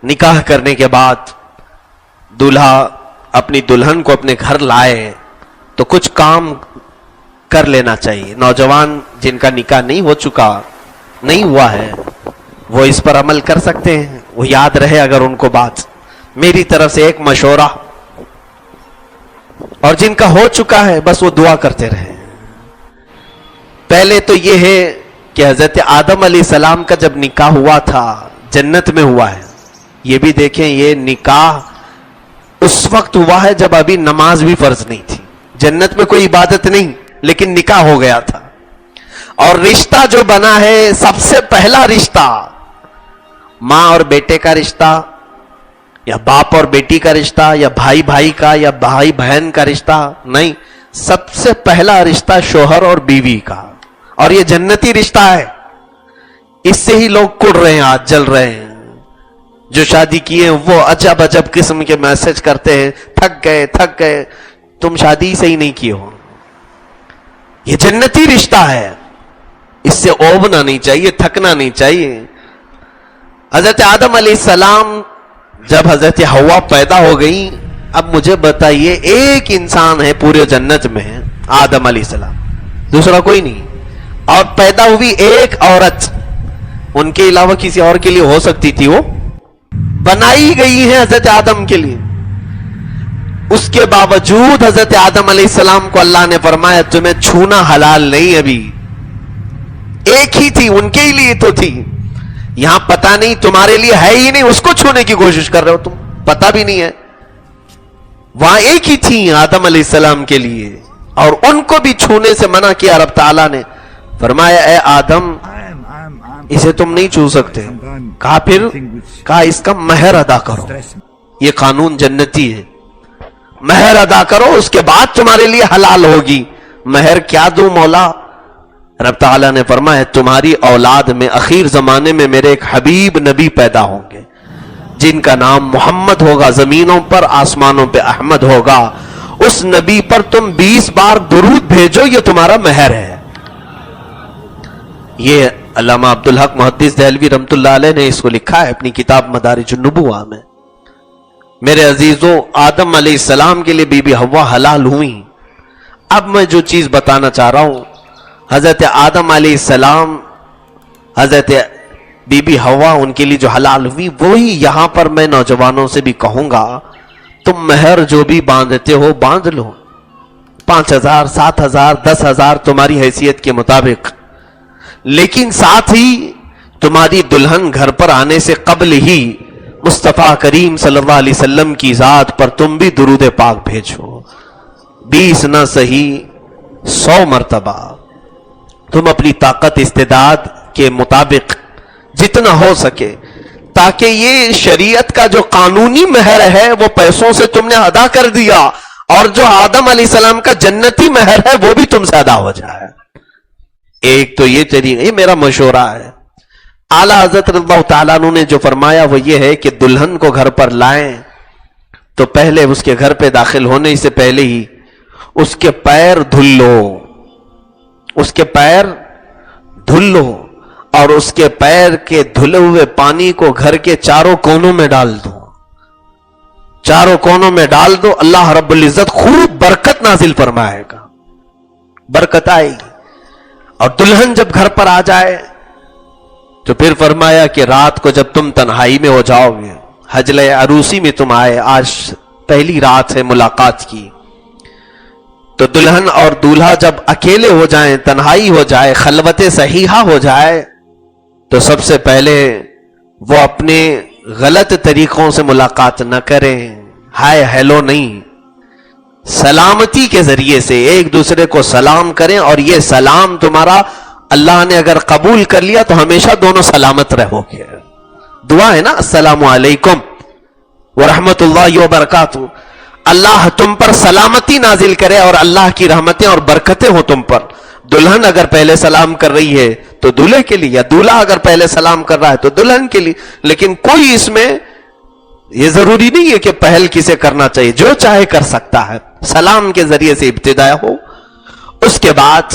نکاح کرنے کے بعد دولہا اپنی دلہن کو اپنے گھر لائے تو کچھ کام کر لینا چاہیے. نوجوان جن کا نکاح نہیں ہو چکا، نہیں ہوا ہے، وہ اس پر عمل کر سکتے ہیں. وہ یاد رہے اگر ان کو بات، میری طرف سے ایک مشورہ. اور جن کا ہو چکا ہے بس وہ دعا کرتے رہے. پہلے تو یہ ہے کہ حضرت آدم علیہ السلام کا جب نکاح ہوا تھا جنت میں ہوا ہے. یہ بھی دیکھیں، یہ نکاح اس وقت ہوا ہے جب ابھی نماز بھی فرض نہیں تھی. جنت میں کوئی عبادت نہیں، لیکن نکاح ہو گیا تھا. اور رشتہ جو بنا ہے، سب سے پہلا رشتہ ماں اور بیٹے کا رشتہ، یا باپ اور بیٹی کا رشتہ، یا بھائی بھائی کا، یا بھائی بہن کا رشتہ نہیں. سب سے پہلا رشتہ شوہر اور بیوی کا. اور یہ جنتی رشتہ ہے. اس سے ہی لوگ کڑ رہے ہیں، آج جل رہے ہیں. جو شادی کیے ہیں وہ عجب عجب قسم کے میسج کرتے ہیں، تھک گئے. تم شادی سے ہی نہیں کیے ہو. یہ جنتی رشتہ ہے، اس سے اوبنا نہیں چاہیے، تھکنا نہیں چاہیے. حضرت آدم علیہ السلام جب حضرت حوا پیدا ہو گئی، اب مجھے بتائیے ایک انسان ہے پورے جنت میں، آدم علیہ السلام، دوسرا کوئی نہیں. اور پیدا ہوئی ایک عورت، ان کے علاوہ کسی اور کے لیے ہو سکتی تھی؟ وہ بنائی گئی ہے حضرت آدم کے لیے. اس کے باوجود حضرت آدم علیہ السلام کو اللہ نے فرمایا تمہیں چھونا حلال نہیں. ابھی ایک ہی تھی، ان کے ہی لیے تو تھی. یہاں پتہ نہیں تمہارے لیے ہے ہی نہیں، اس کو چھونے کی کوشش کر رہے ہو تم، پتہ بھی نہیں ہے. وہاں ایک ہی تھی آدم علیہ السلام کے لیے، اور ان کو بھی چھونے سے منع کیا. رب تعالیٰ نے فرمایا اے آدم اسے تم نہیں چھو سکتے. کہا پھر کہا اس کا مہر ادا کرو. یہ قانون جنتی ہے، مہر ادا کرو، اس کے بعد تمہارے لیے حلال ہوگی. مہر کیا دوں مولا؟ رب تعالیٰ نے فرمایا تمہاری اولاد میں اخیر زمانے میں میرے ایک حبیب نبی پیدا ہوں گے جن کا نام محمد ہوگا، زمینوں پر آسمانوں پہ احمد ہوگا. اس نبی پر تم 20 بار درود بھیجو، یہ تمہارا مہر ہے. یہ علامہ عبدالحق محدث دہلوی رحمۃ اللہ علیہ نے اس کو لکھا ہے اپنی کتاب مدارج النبوہ میں. میرے عزیزوں، آدم علیہ السلام کے لیے بی بی حوا حلال ہوئی. اب میں جو چیز بتانا چاہ رہا ہوں، حضرت آدم علیہ السلام، حضرت بی بی حوا، ان کے لیے جو حلال ہوئی، وہی یہاں پر میں نوجوانوں سے بھی کہوں گا تم مہر جو بھی باندھتے ہو باندھ لو. 5,000 7,000 10,000 تمہاری حیثیت کے مطابق. لیکن ساتھ ہی تمہاری دلہن گھر پر آنے سے قبل ہی مصطفیٰ کریم صلی اللہ علیہ وسلم کی ذات پر تم بھی درود پاک بھیجو. 20 نہ صحیح 100 مرتبہ تم اپنی طاقت استعداد کے مطابق جتنا ہو سکے، تاکہ یہ شریعت کا جو قانونی مہر ہے وہ پیسوں سے تم نے ادا کر دیا، اور جو آدم علیہ السلام کا جنتی مہر ہے وہ بھی تم سے ادا ہو جائے. ایک تو یہ طریقہ، یہ میرا مشورہ ہے. اعلیٰ حضرت رضی اللہ تعالیٰ عنہ نے جو فرمایا وہ یہ ہے کہ دلہن کو گھر پر لائیں تو پہلے اس کے گھر پہ داخل ہونے سے پہلے ہی اس کے پیر دھل لو، اس کے پیر دھل لو، اور اس کے پیر کے دھلے ہوئے پانی کو گھر کے چاروں کونوں میں ڈال دو. چاروں کونوں میں ڈال دو، اللہ رب العزت خوب برکت نازل فرمائے گا، برکت آئے گی. اور دلہن جب گھر پر آ جائے تو پھر فرمایا کہ رات کو جب تم تنہائی میں ہو جاؤ گے، حجلہ عروسی میں تم آئے، آج پہلی رات ہے ملاقات کی، تو دلہن اور دولہا جب اکیلے ہو جائیں، تنہائی ہو جائے، خلوت صحیحہ ہو جائے، تو سب سے پہلے وہ اپنے غلط طریقوں سے ملاقات نہ کریں. ہائے ہیلو نہیں، سلامتی کے ذریعے سے ایک دوسرے کو سلام کریں. اور یہ سلام تمہارا اللہ نے اگر قبول کر لیا تو ہمیشہ دونوں سلامت رہو گے. دعا ہے نا، السلام علیکم ورحمت اللہ وبرکاتہ. اللہ تم پر سلامتی نازل کرے اور اللہ کی رحمتیں اور برکتیں ہو تم پر. دلہن اگر پہلے سلام کر رہی ہے تو دولہے کے لیے، یا دولہا اگر پہلے سلام کر رہا ہے تو دلہن کے لیے. لیکن کوئی اس میں یہ ضروری نہیں ہے کہ پہل کسے کرنا چاہیے، جو چاہے کر سکتا ہے. سلام کے ذریعے سے ابتدا ہو. اس کے بعد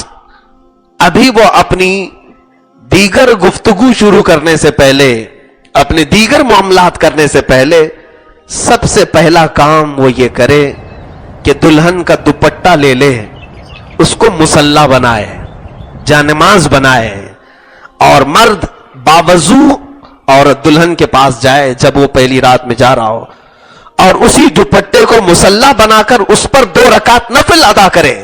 ابھی وہ اپنی دیگر گفتگو شروع کرنے سے پہلے اپنے دیگر معاملات کرنے سے پہلے سب سے پہلا کام وہ یہ کرے کہ دلہن کا دوپٹہ لے لے، اس کو مصلی بنائے، جانماز بنائے، اور مرد باوضو عورت دلہن کے پاس جائے جب وہ پہلی رات میں جا رہا ہو، اور اسی دوپٹے کو مصلی بنا کر اس پر 2 رکعت نفل ادا کرے،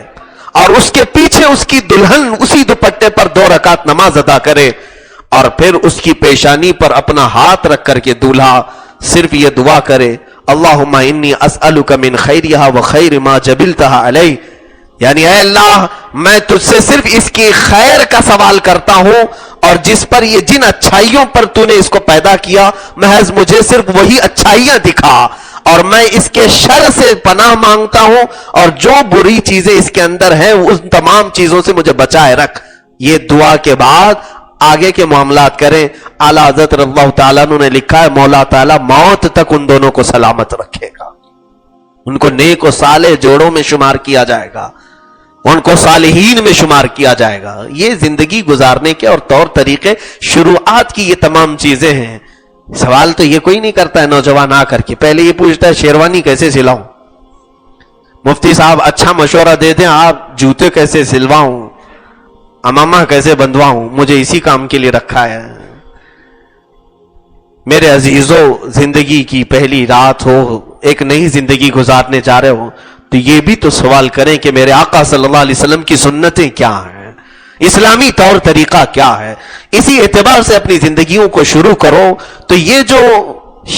اور اس کے پیچھے اس کی دلہن اسی دوپٹے پر 2 رکعت نماز ادا کرے، اور پھر اس کی پیشانی پر اپنا ہاتھ رکھ کر کے دولہا صرف یہ دعا کرے، اللہم انی اسألک من خیرہا وخیر ما جبلتہا علیہ، یعنی اے اللہ میں تجھ سے صرف اس کی خیر کا سوال کرتا ہوں، اور جس پر یہ جن اچھائیوں پر تو نے اس کو پیدا کیا محض مجھے صرف وہی اچھائیاں دکھا، اور میں اس کے شر سے پناہ مانگتا ہوں، اور جو بری چیزیں اس کے اندر ہیں ان تمام چیزوں سے مجھے بچائے رکھ۔ یہ دعا کے بعد آگے کے معاملات کریں۔ اعلیٰ حضرت رضی اللہ تعالیٰ عنہ نے لکھا ہے مولا تعالیٰ موت تک ان دونوں کو سلامت رکھے گا، ان کو نیک و صالح جوڑوں میں شمار کیا جائے گا، ان کو صالحین میں شمار کیا جائے گا۔ یہ زندگی گزارنے کے اور طور طریقے شروعات کی یہ تمام چیزیں ہیں۔ سوال تو یہ کوئی نہیں کرتا ہے نوجوان آ کر کے، پہلے یہ پوچھتا ہے شیروانی کیسے سلاؤں، مفتی صاحب اچھا مشورہ دے دیں، آپ جوتے کیسے سلواؤں، امامہ کیسے بندواؤں، مجھے اسی کام کے لیے رکھا ہے۔ میرے عزیزو، زندگی کی پہلی رات ہو، ایک نئی زندگی گزارنے جا رہے ہو، تو یہ بھی تو سوال کریں کہ میرے آقا صلی اللہ علیہ وسلم کی سنتیں کیا ہیں، اسلامی طور طریقہ کیا ہے۔ اسی اعتبار سے اپنی زندگیوں کو شروع کرو تو یہ جو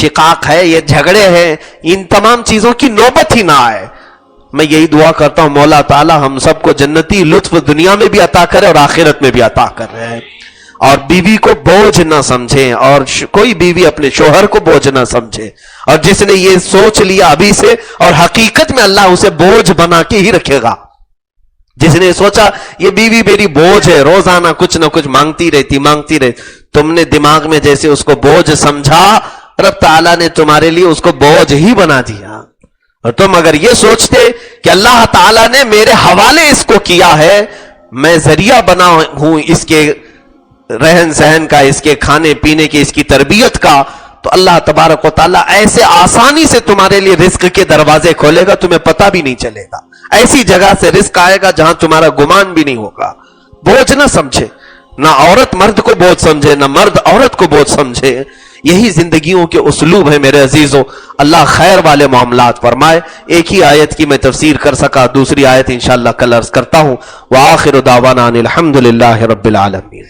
شقاق ہے، یہ جھگڑے ہیں، ان تمام چیزوں کی نوبت ہی نہ آئے۔ میں یہی دعا کرتا ہوں مولا تعالی ہم سب کو جنتی لطف دنیا میں بھی عطا کرے اور آخرت میں بھی عطا کر رہے ہیں، اور بیوی کو بوجھ نہ سمجھیں، اور کوئی بیوی اپنے شوہر کو بوجھ نہ سمجھے، اور جس نے یہ سوچ لیا ابھی سے، اور حقیقت میں اللہ اسے بوجھ بنا کے ہی رکھے گا۔ جس نے سوچا یہ بیوی میری بوجھ ہے، روزانہ کچھ نہ کچھ مانگتی رہتی، تم نے دماغ میں جیسے اس کو بوجھ سمجھا، رب تعالیٰ نے تمہارے لیے اس کو بوجھ ہی بنا دیا۔ اور تم اگر یہ سوچتے کہ اللہ تعالیٰ نے میرے حوالے اس کو کیا ہے، میں ذریعہ بنا ہوں اس کے رہن سہن کا، اس کے کھانے پینے کی، اس کی تربیت کا، تو اللہ تبارک و تعالیٰ ایسے آسانی سے تمہارے لیے رزق کے دروازے کھولے گا، تمہیں پتہ بھی نہیں چلے گا۔ ایسی جگہ سے رزق آئے گا جہاں تمہارا گمان بھی نہیں ہوگا۔ بوجھ نہ سمجھے، نہ عورت مرد کو بوجھ سمجھے، نہ مرد عورت کو بوجھ سمجھے۔ یہی زندگیوں کے اسلوب ہے میرے عزیزوں۔ اللہ خیر والے معاملات فرمائے۔ ایک ہی آیت کی میں تفسیر کر سکا، دوسری آیت انشاءاللہ کل عرض کرتا ہوں۔ وآخر دعوانا ان الحمد للہ رب العالمین۔